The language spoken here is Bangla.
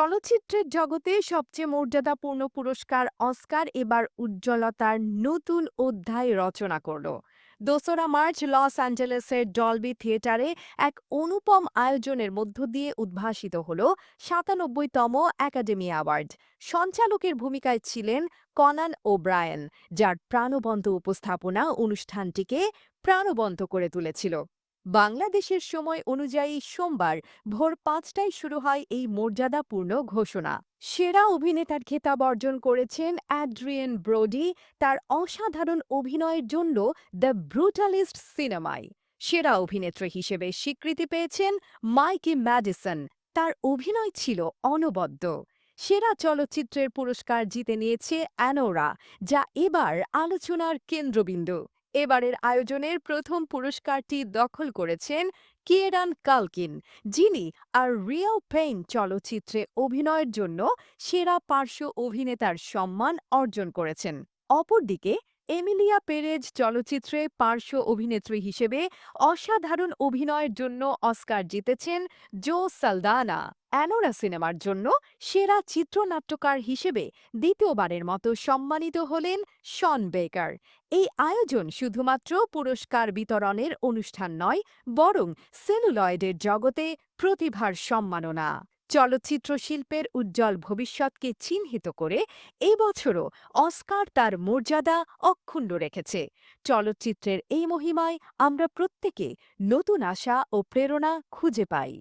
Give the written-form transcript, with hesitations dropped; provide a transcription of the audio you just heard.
চলচ্চিত্রের জগতে সবচেয়ে মর্যাদাপূর্ণ পুরস্কার অস্কার এবার উজ্জ্বলতার নতুন অধ্যায় রচনা করল। ২রা মার্চ লস অ্যাঞ্জেলেসের ডলবি থিয়েটারে এক অনুপম আয়োজনের মধ্য দিয়ে উদ্ভাসিত হল ৯৭তম একাডেমি অ্যাওয়ার্ড। সঞ্চালকের ভূমিকায় ছিলেন কনান ওব্রায়েন, যার প্রাণবন্ত উপস্থাপনা অনুষ্ঠানটিকে প্রাণবন্ত করে তুলেছিল। বাংলাদেশের সময় অনুযায়ী সোমবার ভোর ৫টায় শুরু হয় এই মর্যাদাপূর্ণ ঘোষণা। সেরা অভিনেতার খেতাব অর্জন করেছেন অ্যাড্রিয়েন ব্রোডি তার অসাধারণ অভিনয়ের জন্য দ্য ব্রুটালিস্ট সিনেমায়। সেরা অভিনেত্রী হিসেবে স্বীকৃতি পেয়েছেন মাইকি ম্যাডিসন, তার অভিনয় ছিল অনবদ্য। সেরা চলচ্চিত্রের পুরস্কার জিতে নিয়েছে অ্যানোরা, যা এবার আলোচনার কেন্দ্রবিন্দু। এবারের আয়োজনের প্রথম পুরস্কারটি দখল করেছেন কিয়েরান কালকিন, যিনি আর রিয়েল পেইন চলচ্চিত্রে অভিনয়ের জন্য সেরা পার্শ্ব অভিনেতার সম্মান অর্জন করেছেন। অপরদিকে এমিলিয়া পেরেজ চলচ্চিত্রে পার্শ্ব অভিনেত্রী হিসেবে অসাধারণ অভিনয়ের জন্য অস্কার জিতেছেন জো সালদানা। অ্যানোরা সিনেমার জন্য সেরা চিত্রনাট্যকার হিসেবে দ্বিতীয়বারের মতো সম্মানিত হলেন শন বেকার। এই আয়োজন শুধুমাত্র পুরস্কার বিতরণের অনুষ্ঠান নয়, বরং সেলুলয়েডের জগতে প্রতিভার সম্মাননা। চলচ্চিত্র শিল্পের উজ্জ্বল ভবিষ্যৎকে চিহ্নিত করে এই বছরও অস্কার তার মর্যাদা অক্ষুণ্ণ রেখেছে। চলচ্চিত্রের এই মহিমায় আমরা প্রত্যেকে নতুন আশা ও প্রেরণা খুঁজে পাই।